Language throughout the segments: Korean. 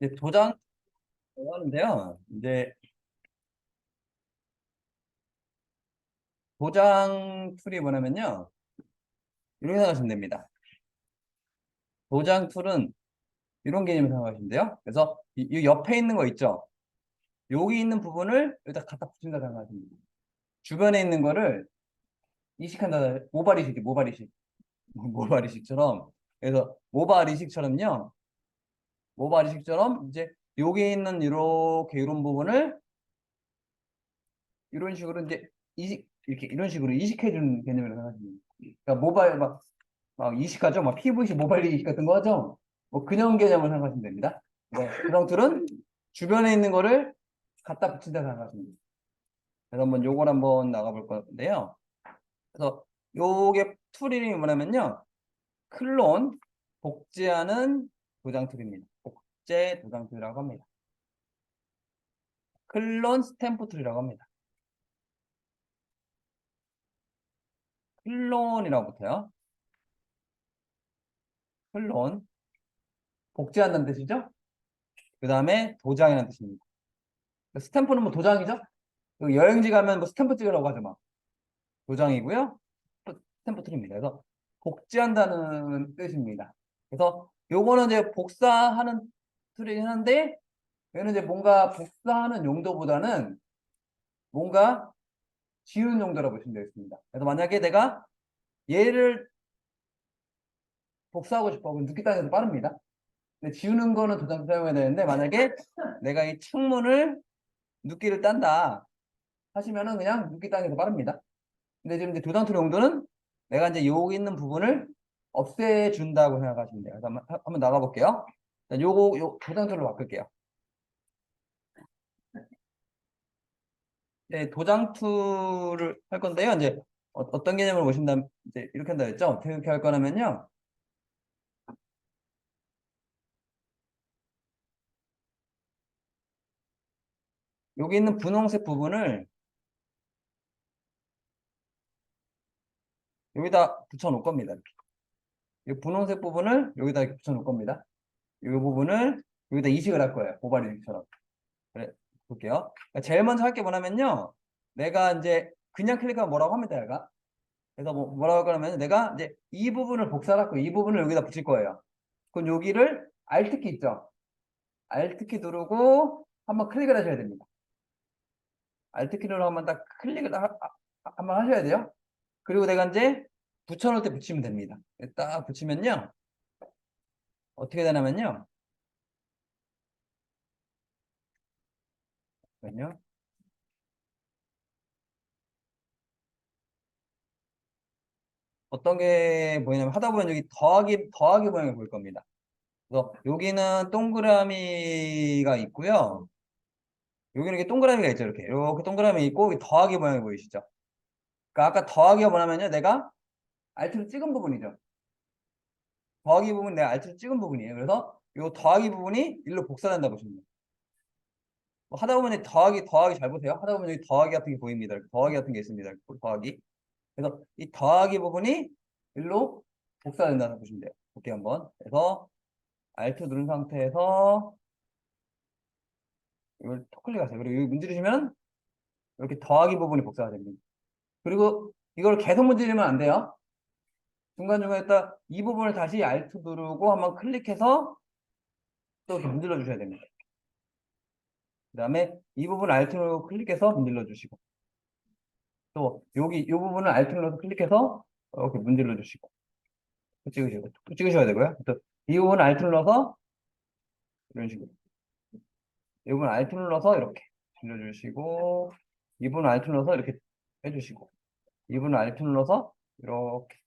이제 도장 하는데요. 이제 도장 툴이 뭐냐면요. 이렇게 생각하시면 됩니다. 도장 툴은 이런 개념을 생각하시면 돼요. 그래서 이 옆에 있는 거 있죠. 여기 있는 부분을 여기다 갖다 붙인다 생각하시면 됩니다. 주변에 있는 거를 이식한다. 모발 이식, 모발 이식, 모발 이식처럼. 그래서 모발 이식처럼요. 모발 이식처럼 이제 여기 있는 이렇게 이런 부분을 이런 식으로 이제 이식 이렇게 이런 식으로 이식해 주는 개념이라고 생각하시면 됩니다. 그러니까 모발 막 이식하죠. 막 PVC 모발 이식 같은 거 하죠. 뭐 그런 개념을 생각하시면 됩니다. 네, 그런 툴은 주변에 있는 거를 갖다 붙인다 생각하시면 됩니다. 그래서 한번 요걸 한번 나가볼 건데요. 그래서 요게 툴 이름이 뭐냐면요. 클론 복제하는 도장 툴입니다. 복제 도장 툴이라고 합니다. 클론 스탬프 툴이라고 합니다. 클론이라고 붙어요. 클론 복제한다는 뜻이죠. 그 다음에 도장이라는 뜻입니다. 스탬프는 뭐 도장이죠. 여행지 가면 뭐 스탬프 찍으라고 하죠. 막 도장이고요. 스탬프 툴입니다. 그래서 복제한다는 뜻입니다. 그래서 요거는 이제 복사하는 툴이긴 한데 얘는 이제 뭔가 복사하는 용도보다는 뭔가 지우는 용도라고 보시면 되겠습니다. 그래서 만약에 내가 얘를 복사하고 싶어 그럼 눕기 땅에서 빠릅니다. 근데 지우는 거는 도장 사용해야 되는데 만약에 내가 이 창문을 눕기를 딴다 하시면은 그냥 눕기 땅에서 빠릅니다. 근데 지금 이제 도장 툴 용도는 내가 이제 여기 있는 부분을 없애준다고 생각하시면 돼요. 그래서 한번 나가볼게요. 요거 도장 툴로 바꿀게요. 네, 도장 툴을 할 건데요. 이제 어떤 개념을 보신다면 이제 이렇게 한다 했죠. 어떻게 할 거냐면요. 여기 있는 분홍색 부분을 여기다 붙여 놓을 겁니다. 이렇게. 이 분홍색 부분을 여기다 이렇게 붙여 놓을 겁니다. 이 부분을 여기다 이식을 할 거예요. 모발 이식처럼. 그래, 볼게요. 그러니까 제일 먼저 할 게 뭐냐면요. 내가 이제 그냥 클릭하면 뭐라고 합니다, 얘가. 그래서 뭐라고 할 거냐면 내가 이제 이 부분을 복사할 거예요. 이 부분을 여기다 붙일 거예요. 그럼 여기를 Alt키 있죠? Alt키 누르고 한번 클릭을 하셔야 됩니다. Alt키를 한번 딱 클릭을 한번 하셔야 돼요. 그리고 내가 이제 붙여놓을 때 붙이면 됩니다. 딱 붙이면요. 어떻게 되냐면요. 잠깐만요. 어떤 게 보이냐면 하다 보면 여기 더하기 모양이 보일 겁니다. 그래서 여기는 동그라미가 있고요. 여기는 이렇게 동그라미가 있죠. 이렇게 동그라미 있고 여기 더하기 모양이 보이시죠? 그러니까 아까 더하기가 뭐냐면요. 내가 Alt로 찍은 부분이죠. 더하기 부분 내가 Alt로 찍은 부분이에요. 그래서 이 더하기 부분이 일로 복사된다 보시면 돼요. 뭐 하다 보면 더하기 잘 보세요. 하다 보면 여기 더하기 같은 게 보입니다. 더하기 같은 게 있습니다. 더하기. 그래서 이 더하기 부분이 일로 복사된다고 보시면 돼요. 볼게요 한번. 그래서 Alt 누른 상태에서 이걸 톡 클릭하세요. 그리고 여기 문지르시면 이렇게 더하기 부분이 복사가 됩니다. 그리고 이걸 계속 문지르면 안 돼요. 중간중간에 딱 이 부분을 다시 Alt 누르고 한번 클릭해서 또 이렇게 문질러 주셔야 됩니다. 그 다음에 이 부분 Alt 누르고 클릭해서 문질러 주시고 또 여기 이 부분을 Alt 눌러서 클릭해서 이렇게 문질러 주시고 또 찍으셔야 되고요. 또 이 부분 Alt 눌러서 이런 식으로 이 부분 Alt 눌러서 이렇게 눌러주시고 이 부분 Alt 눌러서 이렇게 해주시고 이 부분 Alt 눌러서 이렇게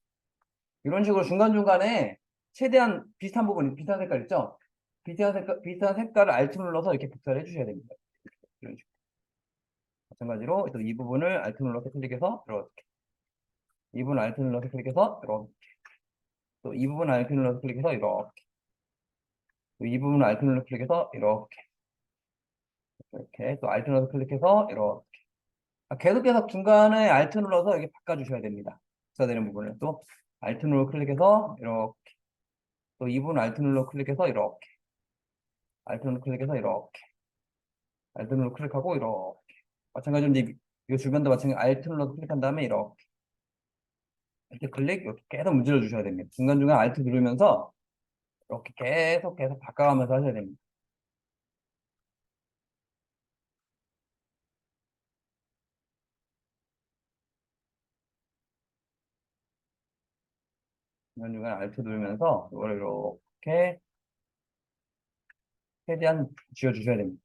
이런 식으로 중간중간에 최대한 비슷한 부분, 비슷한 색깔 있죠? 비슷한 색깔을 Alt 눌러서 이렇게 복사를 해주셔야 됩니다. 이런 식으로. 마찬가지로 또 이 부분을 Alt 눌러서 클릭해서 이렇게. 이 부분 Alt 눌러서 클릭해서 이렇게. 또 이 부분 Alt 눌러서 클릭해서 이렇게. 또 이 부분 Alt 눌러서 클릭해서 이렇게. 이렇게. 또 Alt 눌러서 클릭해서 이렇게. 계속 중간에 Alt 눌러서 이렇게 바꿔주셔야 됩니다. 복사되는 부분을. 또 Alt 눌러 클릭해서 이렇게. 또 이 부분 Alt 눌러 클릭해서 이렇게. 알트 누르 클릭해서 이렇게. 알트 누르 클릭하고 이렇게. 마찬가지로 이제 이 주변도 마찬가지로 알트 눌러서 클릭한 다음에 이렇게. 이렇게 클릭 이렇게 계속 문질러 주셔야 됩니다. 중간중간 알트 누르면서 이렇게 계속 바꿔가면서 하셔야 됩니다. 중간중간 알트 누르면서 이걸 이렇게 최대한 지워주셔야 됩니다.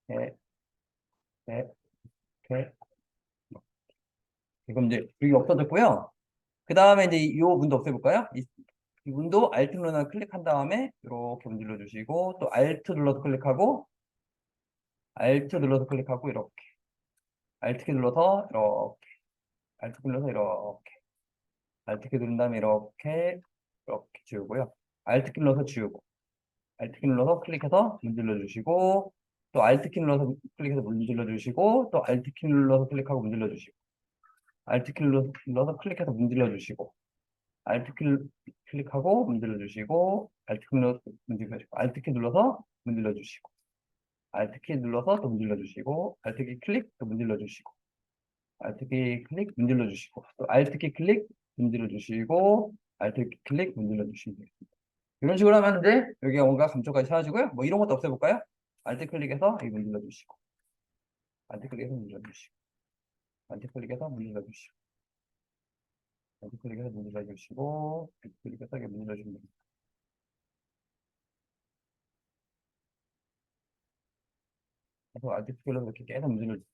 이렇게, 이렇게, 이렇게. 지금 이제 여기 없어졌고요. 그 다음에 이제 이 문도 없애볼까요? 이 문도 알트 눌러 클릭한 다음에 이렇게 문질러 주시고 또 알트 눌러서 클릭하고 알트 눌러서 클릭하고 이렇게 알트 키 눌러서 이렇게 알트 키 눌러서 이렇게 알트 키 누른 다음에 이렇게 지우고요. 알트 키 눌러서 지우고 알트 키 눌러서 클릭해서 문질러 주시고 또 알트 키 눌러서 클릭해서 문질러 주시고 또 알트 키 눌러서 클릭하고 문질러 주시고 알트 키 눌러서 클릭해서 문질러 주시고 알트 키 클릭하고 문질러 주시고 알트 키 눌러서 문질러 주시고 알트 키 눌러서 문질러 주시고 알트 키 눌러서 또 문질러 주시고 알트 키 클릭 또 문질러 주시고 알트 키 클릭 문질러 주시고 또 알트 키 클릭 문질러 주시고 알트 키 클릭 문질러 주시면 되겠습니다. 이런 식으로 하면 이제 여기가 뭔가 감촉까지 사라지고요. 뭐 이런 것도 없애볼까요? 알트 클릭해서 이 문질러 주시고 알트 클릭해서 문질러 주시고 알트 클릭해서 문질러 주시고 알트 클릭해서 문질러 주시고 알트 클릭해서 이렇게 문질러 주시면 됩니다. 그래서 알트 클릭해서 이렇게 계속 문질러 주시고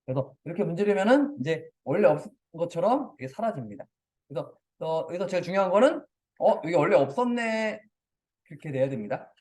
그래서 이렇게 문지르면은 이제 원래 없었던 것처럼 이게 사라집니다. 그래서 여기서 제일 중요한 거는 여기 원래 없었네 그렇게 돼야 됩니다.